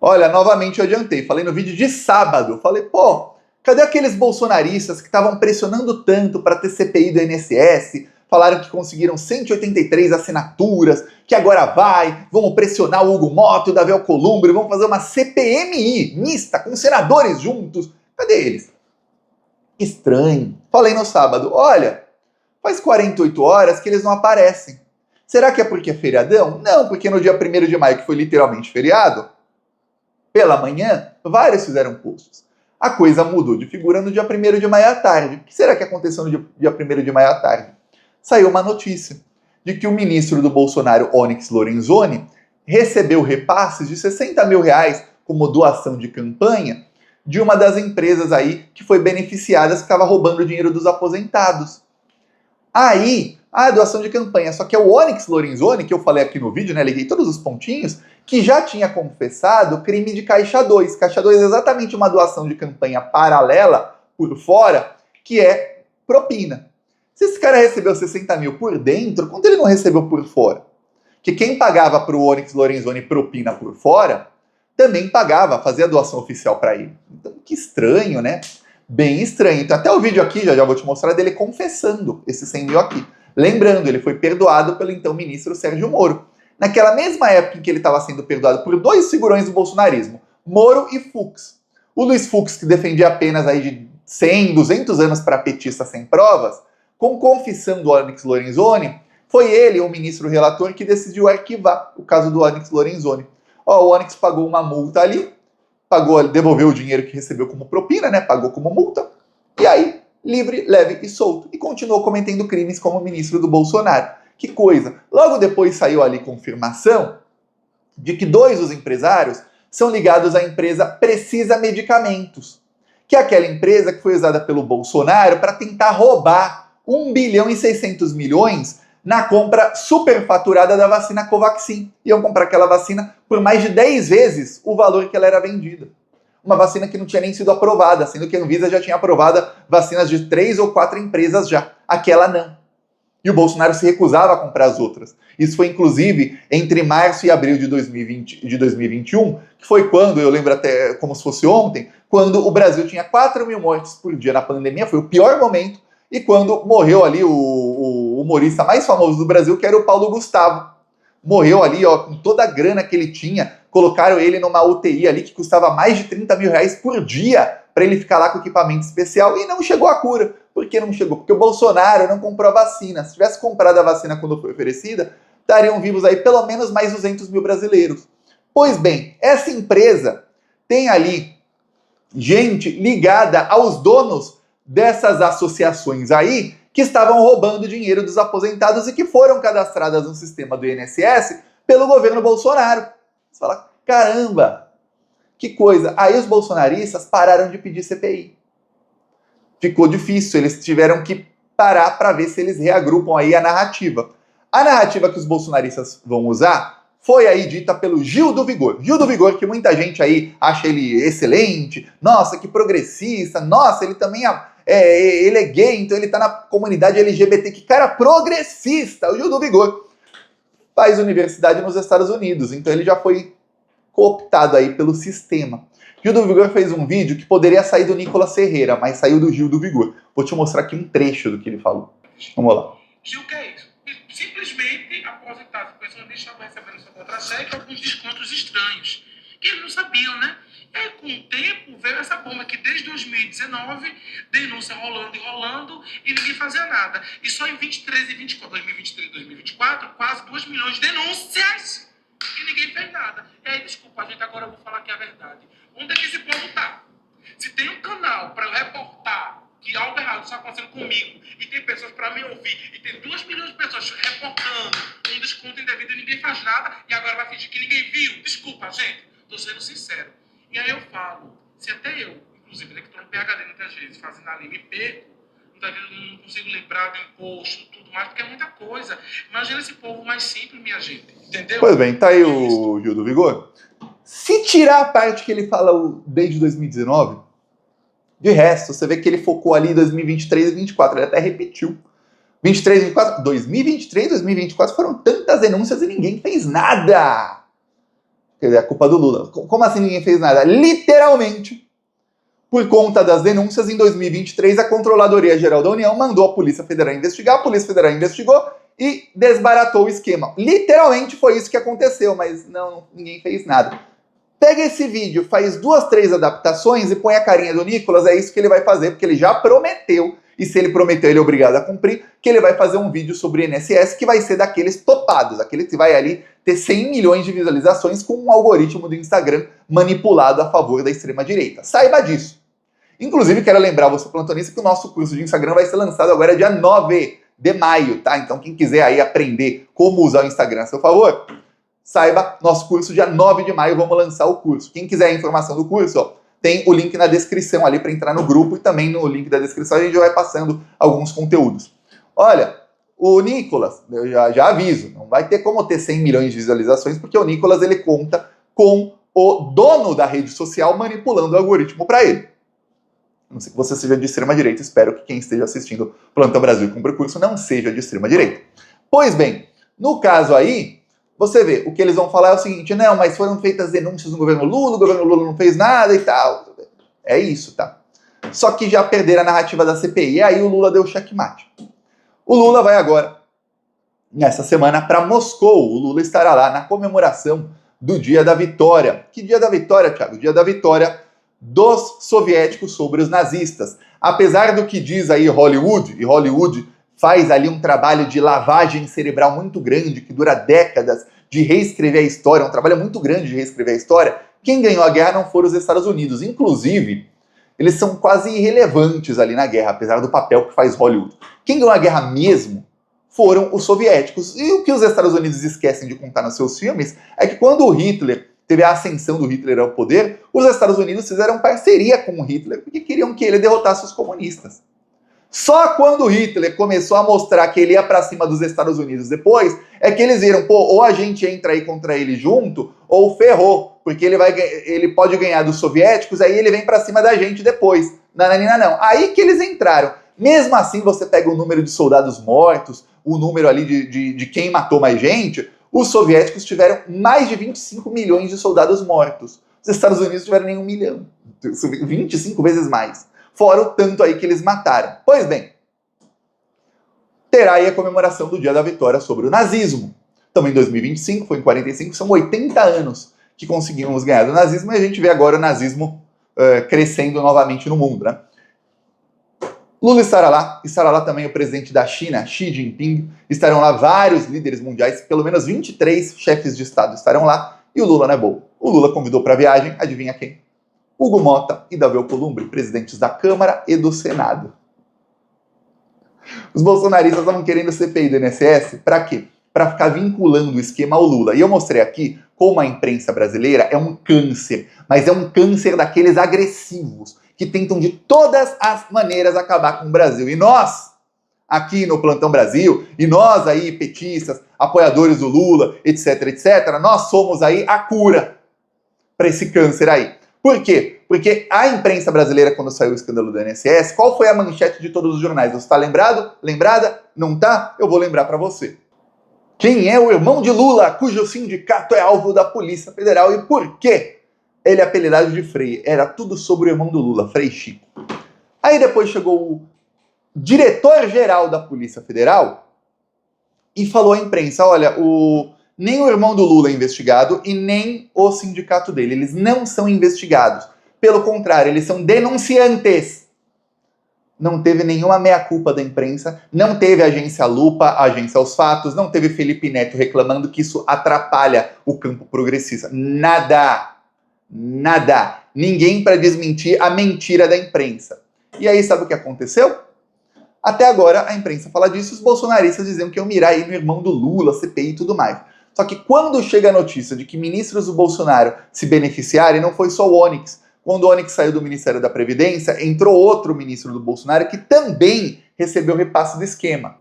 Olha, novamente eu adiantei, falei no vídeo de sábado, falei, pô, cadê aqueles bolsonaristas que estavam pressionando tanto para ter CPI do INSS, falaram que conseguiram 183 assinaturas, que agora vamos pressionar o Hugo Mota, o Davi Alcolumbre, vamos fazer uma CPMI mista, com senadores juntos, cadê eles? Estranho. Falei no sábado, olha, faz 48 horas que eles não aparecem. Será que é porque é feriadão? Não, porque no dia 1º de maio, que foi literalmente feriado, pela manhã, vários fizeram posts. A coisa mudou de figura no dia 1º de maio à tarde. O que será que aconteceu no dia 1º de maio à tarde? Saiu uma notícia de que o ministro do Bolsonaro, Onyx Lorenzoni, recebeu repasses de 60 mil reais como doação de campanha de uma das empresas aí que foi beneficiada, que estava roubando o dinheiro dos aposentados. Aí, a doação de campanha, só que é o Onyx Lorenzoni, que eu falei aqui no vídeo, né, liguei todos os pontinhos, que já tinha confessado o crime de Caixa 2. Caixa 2 é exatamente uma doação de campanha paralela, por fora, que é propina. Se esse cara recebeu 60 mil por dentro, quanto ele não recebeu por fora? Que quem pagava para o Onyx Lorenzoni propina por fora, também pagava, fazia doação oficial para ele. Então, que estranho, né? Bem estranho. Então, até o vídeo aqui, já vou te mostrar, dele confessando esses 100 mil aqui. Lembrando, ele foi perdoado pelo então ministro Sérgio Moro. Naquela mesma época em que ele estava sendo perdoado por dois figurões do bolsonarismo, Moro e Fux. O Luiz Fux, que defendia apenas aí de 100, 200 anos para petista sem provas, com confissão do Onyx Lorenzoni, foi ele, o ministro relator, que decidiu arquivar o caso do Onyx Lorenzoni. Ó, o Onyx pagou uma multa ali, devolveu o dinheiro que recebeu como propina, né? Pagou como multa, e aí, livre, leve e solto. E continuou cometendo crimes como ministro do Bolsonaro. Que coisa! Logo depois saiu ali confirmação de que dois dos empresários são ligados à empresa Precisa Medicamentos, que é aquela empresa que foi usada pelo Bolsonaro para tentar roubar 1 bilhão e 600 milhões na compra superfaturada da vacina Covaxin. Iam comprar aquela vacina por mais de 10 vezes o valor que ela era vendida. Uma vacina que não tinha nem sido aprovada, sendo que a Anvisa já tinha aprovado vacinas de 3 ou 4 empresas já. Aquela não. E o Bolsonaro se recusava a comprar as outras. Isso foi, inclusive, entre março e abril de 2021, que foi quando, eu lembro até como se fosse ontem, quando o Brasil tinha 4 mil mortes por dia na pandemia, foi o pior momento, e quando morreu ali o humorista mais famoso do Brasil, que era o Paulo Gustavo. Morreu ali, ó, com toda a grana que ele tinha, colocaram ele numa UTI ali que custava mais de 30 mil reais por dia para ele ficar lá com equipamento especial, e não chegou a cura. Por que não chegou? Porque o Bolsonaro não comprou a vacina. Se tivesse comprado a vacina quando foi oferecida, estariam vivos aí pelo menos mais 200 mil brasileiros. Pois bem, essa empresa tem ali gente ligada aos donos dessas associações aí que estavam roubando dinheiro dos aposentados e que foram cadastradas no sistema do INSS pelo governo Bolsonaro. Você fala, caramba, que coisa. Aí os bolsonaristas pararam de pedir CPI. Ficou difícil, eles tiveram que parar para ver se eles reagrupam aí a narrativa. A narrativa que os bolsonaristas vão usar foi aí dita pelo Gil do Vigor. Gil do Vigor, que muita gente aí acha ele excelente, nossa, que progressista, nossa, ele também ele é gay, então ele tá na comunidade LGBT, que cara progressista. O Gil do Vigor faz universidade nos Estados Unidos, então ele já foi cooptado aí pelo sistema. Gil do Vigor fez um vídeo que poderia sair do Nicolas Ferreira, mas saiu do Gil do Vigor. Vou te mostrar aqui um trecho do que ele falou. Vamos lá. Gil, que é isso? Simplesmente, aposentados, pensionistas estavam recebendo seu contra-cheque alguns descontos estranhos, que eles não sabiam, né? E aí, com o tempo, veio essa bomba que desde 2019, denúncia rolando e rolando, e ninguém fazia nada. E só em 2023 e 2024, quase 2 milhões de denúncias, e ninguém fez nada. E aí, desculpa, gente, agora eu vou falar aqui a verdade. Onde é que esse povo tá? Se tem um canal para eu reportar que algo errado está acontecendo comigo, e tem pessoas para me ouvir, e tem 2 milhões de pessoas reportando um desconto indevido e ninguém faz nada, e agora vai fingir que ninguém viu. Desculpa, gente, tô sendo sincero. E aí eu falo, se até eu, inclusive, que estou no PhD muitas vezes, fazendo ali, me perco, muitas vezes eu não consigo lembrar do imposto, tudo mais, porque é muita coisa. Imagina esse povo mais simples, minha gente, entendeu? Pois bem, tá aí o Gil do Vigor. Se tirar a parte que ele fala desde 2019, de resto, você vê que ele focou ali em 2023 e 2024, ele até repetiu. 23 e 24, 2023 e 2024 foram tantas denúncias e ninguém fez nada. Quer dizer, a culpa do Lula. Como assim ninguém fez nada? Literalmente, por conta das denúncias, em 2023, a Controladoria Geral da União mandou a Polícia Federal investigar, a Polícia Federal investigou e desbaratou o esquema. Literalmente foi isso que aconteceu, mas não, ninguém fez nada. Pega esse vídeo, faz 2, 3 adaptações e põe a carinha do Nicolas, é isso que ele vai fazer, porque ele já prometeu, e se ele prometeu, ele é obrigado a cumprir, que ele vai fazer um vídeo sobre INSS que vai ser daqueles topados, aquele que vai ali ter 100 milhões de visualizações com um algoritmo do Instagram manipulado a favor da extrema-direita. Saiba disso. Inclusive, quero lembrar você, plantonista, que o nosso curso de Instagram vai ser lançado agora dia 9 de maio, tá? Então, quem quiser aí aprender como usar o Instagram a seu favor, saiba, nosso curso dia 9 de maio, vamos lançar o curso. Quem quiser a informação do curso, ó, tem o link na descrição ali para entrar no grupo e também no link da descrição a gente vai passando alguns conteúdos. Olha, o Nicolas, eu já aviso, não vai ter como ter 100 milhões de visualizações porque o Nicolas ele conta com o dono da rede social manipulando o algoritmo para ele. Não sei que você seja de extrema-direita, espero que quem esteja assistindo Plantão Brasil com o percurso não seja de extrema-direita. Pois bem, no caso aí, você vê, o que eles vão falar é o seguinte, não, mas foram feitas denúncias no governo Lula, o governo Lula não fez nada e tal. É isso, tá? Só que já perderam a narrativa da CPI, e aí o Lula deu checkmate. O Lula vai agora, nessa semana, para Moscou. O Lula estará lá na comemoração do Dia da Vitória. Que Dia da Vitória, Thiago? Dia da Vitória dos soviéticos sobre os nazistas. Apesar do que diz aí Hollywood, e Hollywood faz ali um trabalho de lavagem cerebral muito grande, que dura décadas, de reescrever a história, um trabalho muito grande de reescrever a história, quem ganhou a guerra não foram os Estados Unidos. Inclusive, eles são quase irrelevantes ali na guerra, apesar do papel que faz Hollywood. Quem ganhou a guerra mesmo foram os soviéticos. E o que os Estados Unidos esquecem de contar nos seus filmes é que quando o Hitler teve a ascensão do Hitler ao poder, os Estados Unidos fizeram parceria com o Hitler porque queriam que ele derrotasse os comunistas. Só quando Hitler começou a mostrar que ele ia pra cima dos Estados Unidos depois, é que eles viram, pô, ou a gente entra aí contra ele junto, ou ferrou, porque ele pode ganhar dos soviéticos, aí ele vem pra cima da gente depois. Nananina não. Aí que eles entraram. Mesmo assim, você pega o número de soldados mortos, o número ali de quem matou mais gente, os soviéticos tiveram mais de 25 milhões de soldados mortos. Os Estados Unidos tiveram nem 1 milhão. 25 vezes mais. Fora o tanto aí que eles mataram. Pois bem, terá aí a comemoração do Dia da Vitória sobre o nazismo. Então, em 2025, foi em 45, são 80 anos que conseguimos ganhar do nazismo, e a gente vê agora o nazismo crescendo novamente no mundo, né? Lula estará lá também o presidente da China, Xi Jinping, estarão lá vários líderes mundiais, pelo menos 23 chefes de Estado estarão lá, e o Lula não é bobo. O Lula convidou para a viagem, adivinha quem? Hugo Mota e Davi Alcolumbre, presidentes da Câmara e do Senado. Os bolsonaristas estavam querendo CPI do INSS para quê? Para ficar vinculando o esquema ao Lula. E eu mostrei aqui como a imprensa brasileira é um câncer, mas é um câncer daqueles agressivos, que tentam de todas as maneiras acabar com o Brasil. E nós, aqui no Plantão Brasil, e nós aí, petistas, apoiadores do Lula, etc, etc, nós somos aí a cura para esse câncer aí. Por quê? Porque a imprensa brasileira, quando saiu o escândalo do INSS, qual foi a manchete de todos os jornais? Você está lembrado? Lembrada? Não tá? Eu vou lembrar para você. Quem é o irmão de Lula, cujo sindicato é alvo da Polícia Federal e por quê? Ele é apelidado de Frei. Era tudo sobre o irmão do Lula, Frei Chico. Aí depois chegou o diretor-geral da Polícia Federal e falou à imprensa, olha, nem o irmão do Lula é investigado e nem o sindicato dele. Eles não são investigados. Pelo contrário, eles são denunciantes. Não teve nenhuma meia-culpa da imprensa, não teve agência Lupa, agência Aos Fatos, não teve Felipe Neto reclamando que isso atrapalha o campo progressista. Nada. Nada. Ninguém para desmentir a mentira da imprensa. E aí, sabe o que aconteceu? Até agora, a imprensa fala disso, os bolsonaristas diziam que iam mirar aí no irmão do Lula, CPI e tudo mais. Só que quando chega a notícia de que ministros do Bolsonaro se beneficiarem, não foi só o Onyx. Quando o Onyx saiu do Ministério da Previdência, entrou outro ministro do Bolsonaro que também recebeu repasse do esquema.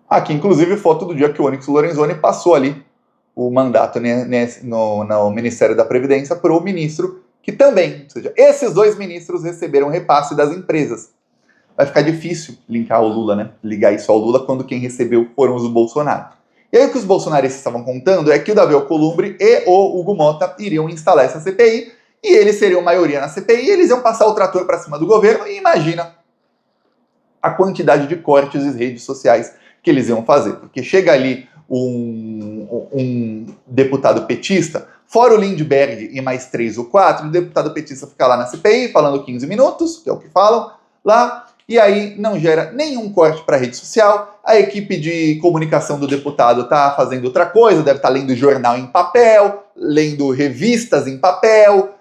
Aqui, inclusive, foto do dia que o Onyx Lorenzoni passou ali o mandato no Ministério da Previdência para o ministro que também, ou seja, esses dois ministros receberam repasse das empresas. Vai ficar difícil linkar o Lula, né? Ligar isso ao Lula quando quem recebeu foram os do Bolsonaro. E aí o que os bolsonaristas estavam contando é que o Davi Alcolumbre e o Hugo Mota iriam instalar essa CPI, e eles seriam maioria na CPI, e eles iam passar o trator para cima do governo, e imagina a quantidade de cortes em redes sociais que eles iam fazer. Porque chega ali um deputado petista, fora o Lindbergh e mais 3 ou 4, o deputado petista fica lá na CPI falando 15 minutos, que é o que falam lá, e aí não gera nenhum corte para a rede social, a equipe de comunicação do deputado está fazendo outra coisa, deve estar lendo jornal em papel, lendo revistas em papel,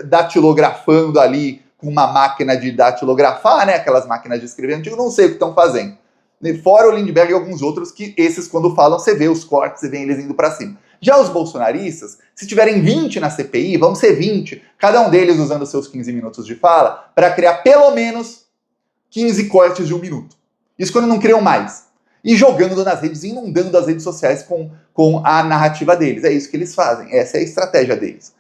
datilografando ali com uma máquina de datilografar, né, aquelas máquinas de escrever antigo, não sei o que estão fazendo. Fora o Lindbergh e alguns outros que esses, quando falam, você vê os cortes, você vê eles indo para cima. Já os bolsonaristas, se tiverem 20 na CPI, vão ser 20, cada um deles usando seus 15 minutos de fala, para criar pelo menos 15 cortes de 1 minuto. Isso quando não criam mais. E jogando nas redes, inundando as redes sociais com a narrativa deles. É isso que eles fazem, essa é a estratégia deles.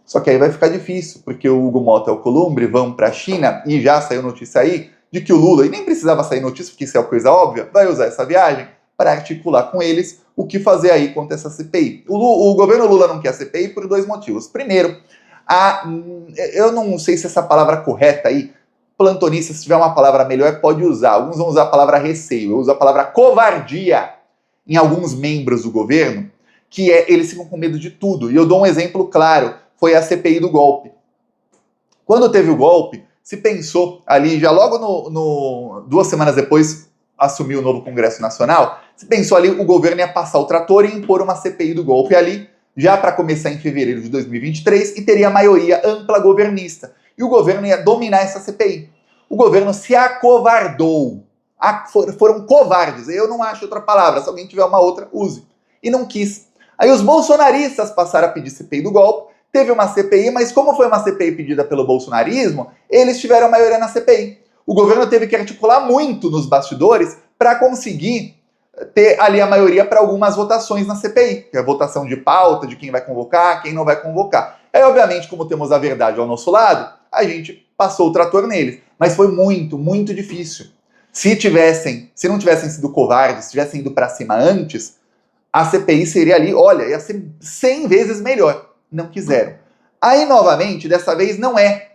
Só que aí vai ficar difícil, porque o Hugo Mota e o Alcolumbre vão para a China, e já saiu notícia aí, de que o Lula, e nem precisava sair notícia, porque isso é uma coisa óbvia, vai usar essa viagem para articular com eles o que fazer aí contra essa CPI. O governo Lula não quer a CPI por 2 motivos. Primeiro, eu não sei se essa palavra correta aí, plantonista, se tiver uma palavra melhor, pode usar. Alguns vão usar a palavra receio, eu uso a palavra covardia em alguns membros do governo, que eles ficam com medo de tudo. E eu dou um exemplo claro, foi a CPI do golpe. Quando teve o golpe, se pensou ali, já logo 2 semanas depois, assumiu o novo Congresso Nacional, se pensou ali o governo ia passar o trator e impor uma CPI do golpe ali, já para começar em fevereiro de 2023, e teria maioria ampla governista. E o governo ia dominar essa CPI. O governo se acovardou. Foram covardes. Eu não acho outra palavra. Se alguém tiver uma outra, use. E não quis. Aí os bolsonaristas passaram a pedir CPI do golpe. Teve uma CPI, mas como foi uma CPI pedida pelo bolsonarismo, eles tiveram a maioria na CPI. O governo teve que articular muito nos bastidores para conseguir ter ali a maioria para algumas votações na CPI, que é a votação de pauta, de quem vai convocar, quem não vai convocar. Aí, obviamente, como temos a verdade ao nosso lado, a gente passou o trator neles. Mas foi muito, muito difícil. Se não tivessem sido covardes, se tivessem ido para cima antes, a CPI seria ali, olha, ia ser 100 vezes melhor. Não quiseram. Aí, novamente, dessa vez não é.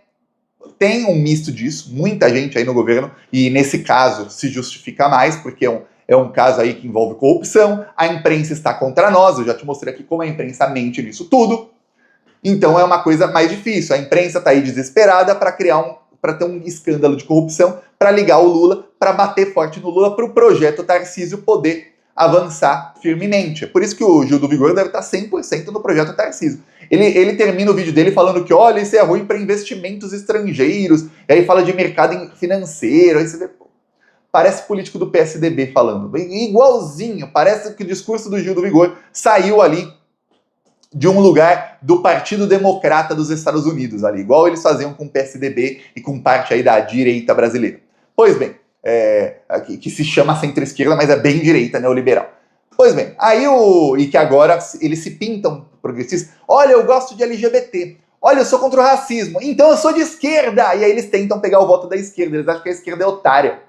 Tem um misto disso, muita gente aí no governo, e nesse caso se justifica mais, porque é um caso aí que envolve corrupção, a imprensa está contra nós, eu já te mostrei aqui como a imprensa mente nisso tudo, então é uma coisa mais difícil, a imprensa está aí desesperada para ter um escândalo de corrupção, para ligar o Lula, para bater forte no Lula, para o projeto Tarcísio poder avançar firmemente. É por isso que o Gil do Vigor deve estar 100% no projeto Tarcísio. Ele termina o vídeo dele falando que, olha, isso é ruim para investimentos estrangeiros, e aí fala de mercado financeiro, aí você vê, parece político do PSDB falando, igualzinho, parece que o discurso do Gil do Vigor saiu ali de um lugar do Partido Democrata dos Estados Unidos, ali, igual eles faziam com o PSDB e com parte aí da direita brasileira. Pois bem, que se chama centro-esquerda, mas é bem direita, neoliberal. Pois bem, e que agora eles se pintam progressistas. Olha, eu gosto de LGBT. Olha, eu sou contra o racismo. Então eu sou de esquerda. E aí eles tentam pegar o voto da esquerda. Eles acham que a esquerda é otária.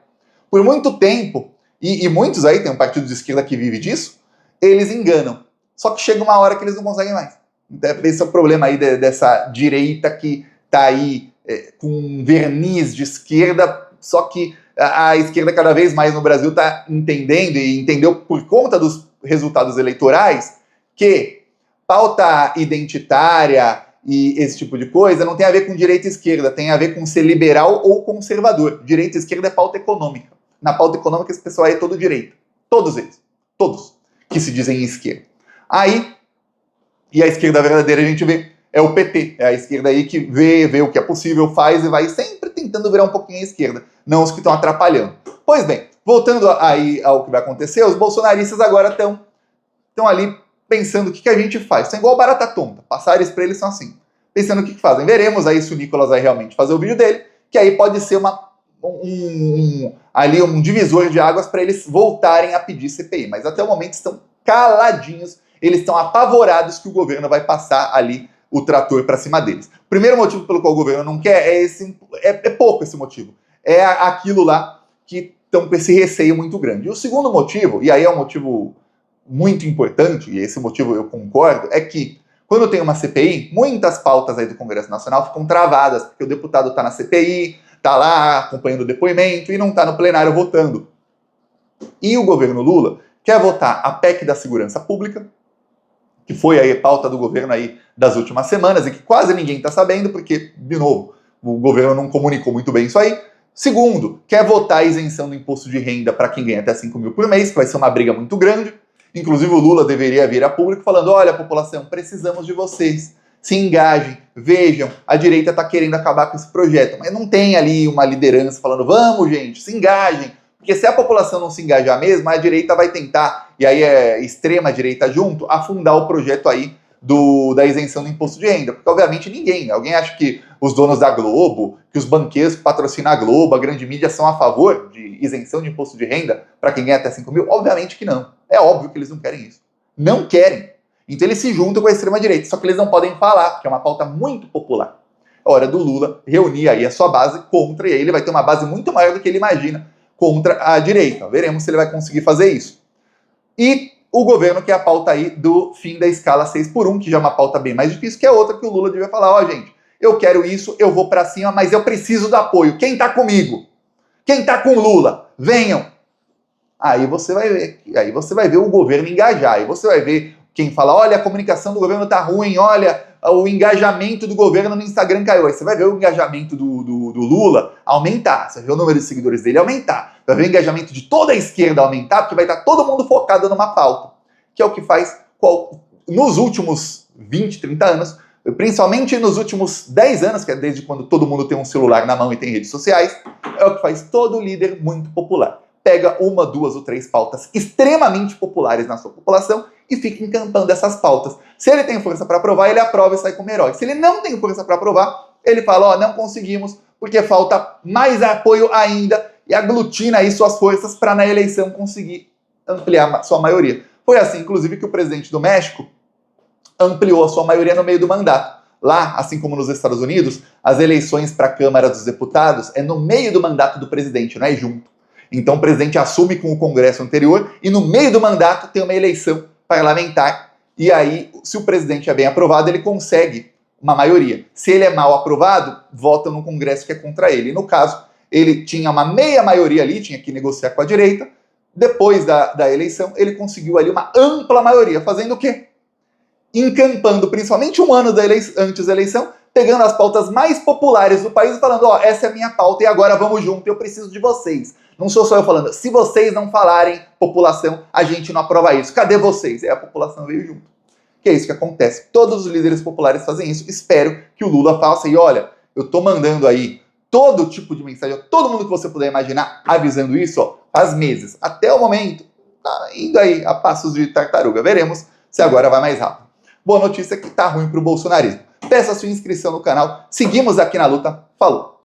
Por muito tempo, e muitos aí, tem um partido de esquerda que vive disso, eles enganam. Só que chega uma hora que eles não conseguem mais. Então, esse é o problema aí dessa direita que tá aí com um verniz de esquerda, só que a esquerda cada vez mais no Brasil está entendendo, e entendeu por conta dos resultados eleitorais, que pauta identitária e esse tipo de coisa não tem a ver com direita e esquerda, tem a ver com ser liberal ou conservador. Direita e esquerda é pauta econômica. Na pauta econômica esse pessoal aí é todo direito. Todos eles. Todos que se dizem esquerda. Aí, e a esquerda verdadeira a gente vê, é o PT. É a esquerda aí que vê o que é possível, faz e vai sempre tentando virar um pouquinho à esquerda. Não os que estão atrapalhando. Pois bem, voltando aí ao que vai acontecer, os bolsonaristas agora estão ali pensando o que a gente faz. São igual barata tonta. Passares para eles são assim. Pensando o que fazem. Veremos aí se o Nicolas vai realmente fazer o vídeo dele, que aí pode ser um divisor de águas para eles voltarem a pedir CPI. Mas até o momento estão caladinhos. Eles estão apavorados que o governo vai passar ali o trator para cima deles. O primeiro motivo pelo qual o governo não quer é pouco esse motivo. É aquilo lá que estão com esse receio muito grande. E o segundo motivo, e aí é um motivo muito importante, e esse motivo eu concordo, é que quando tem uma CPI, muitas pautas aí do Congresso Nacional ficam travadas, porque o deputado está na CPI, está lá acompanhando o depoimento e não está no plenário votando. E o governo Lula quer votar a PEC da Segurança Pública, que foi aí a pauta do governo aí das últimas semanas e que quase ninguém está sabendo, porque, de novo, o governo não comunicou muito bem isso aí. Segundo, quer votar a isenção do imposto de renda para quem ganha até 5 mil por mês, que vai ser uma briga muito grande. Inclusive o Lula deveria vir a público falando, olha, população, precisamos de vocês, se engajem, vejam, a direita está querendo acabar com esse projeto, mas não tem ali uma liderança falando, vamos gente, se engajem, porque se a população não se engajar mesmo, a direita vai tentar, e aí é extrema direita junto, afundar o projeto aí da isenção do imposto de renda, porque obviamente alguém acha que os donos da Globo, que os banqueiros que patrocinam a Globo, a grande mídia são a favor de isenção de imposto de renda para quem ganha até 5 mil? Obviamente que não. É óbvio que eles não querem isso. Não querem. Então eles se juntam com a extrema-direita, só que eles não podem falar, porque é uma pauta muito popular. É hora do Lula reunir aí a sua base contra, e aí ele vai ter uma base muito maior do que ele imagina contra a direita. Veremos se ele vai conseguir fazer isso. E o governo quer a pauta aí do fim da escala 6x1, que já é uma pauta bem mais difícil, que é outra que o Lula devia falar, ó gente, eu quero isso, eu vou pra cima, mas eu preciso do apoio. Quem tá comigo? Quem tá com o Lula? Venham! Aí você vai ver o governo engajar, aí você vai ver quem fala, olha, a comunicação do governo tá ruim, olha, o engajamento do governo no Instagram caiu. Aí você vai ver o engajamento do Lula aumentar, você vai ver o número de seguidores dele aumentar, vai ver o engajamento de toda a esquerda aumentar, porque vai estar todo mundo focado numa pauta, que é o que faz nos últimos 20, 30 anos, principalmente nos últimos 10 anos, que é desde quando todo mundo tem um celular na mão e tem redes sociais, é o que faz todo líder muito popular. Pega uma, duas ou três pautas extremamente populares na sua população e fica encampando essas pautas. Se ele tem força para aprovar, ele aprova e sai como herói. Se ele não tem força para aprovar, ele fala, ó, não conseguimos, porque falta mais apoio ainda, e aglutina aí suas forças para na eleição conseguir ampliar sua maioria. Foi assim, inclusive, que o presidente do México ampliou a sua maioria no meio do mandato. Lá, assim como nos Estados Unidos, as eleições para a Câmara dos Deputados é no meio do mandato do presidente, não é junto. Então o presidente assume com o Congresso anterior e no meio do mandato tem uma eleição parlamentar. E aí, se o presidente é bem aprovado, ele consegue uma maioria. Se ele é mal aprovado, vota no Congresso que é contra ele. E no caso, ele tinha uma meia maioria ali, tinha que negociar com a direita. Depois da eleição, ele conseguiu ali uma ampla maioria. Fazendo o quê? Encampando principalmente um ano antes da eleição, pegando as pautas mais populares do país e falando, ó, essa é a minha pauta e agora vamos junto, eu preciso de vocês. Não sou só eu falando, se vocês não falarem, população, a gente não aprova isso. Cadê vocês? E a população veio junto. Que é isso que acontece. Todos os líderes populares fazem isso. Espero que o Lula faça. E olha, eu tô mandando aí todo tipo de mensagem a todo mundo que você puder imaginar, avisando isso, ó, faz meses. Até o momento, tá indo aí a passos de tartaruga. Veremos se agora vai mais rápido. Boa notícia é que tá ruim pro bolsonarismo. Peça sua inscrição no canal. Seguimos aqui na luta. Falou!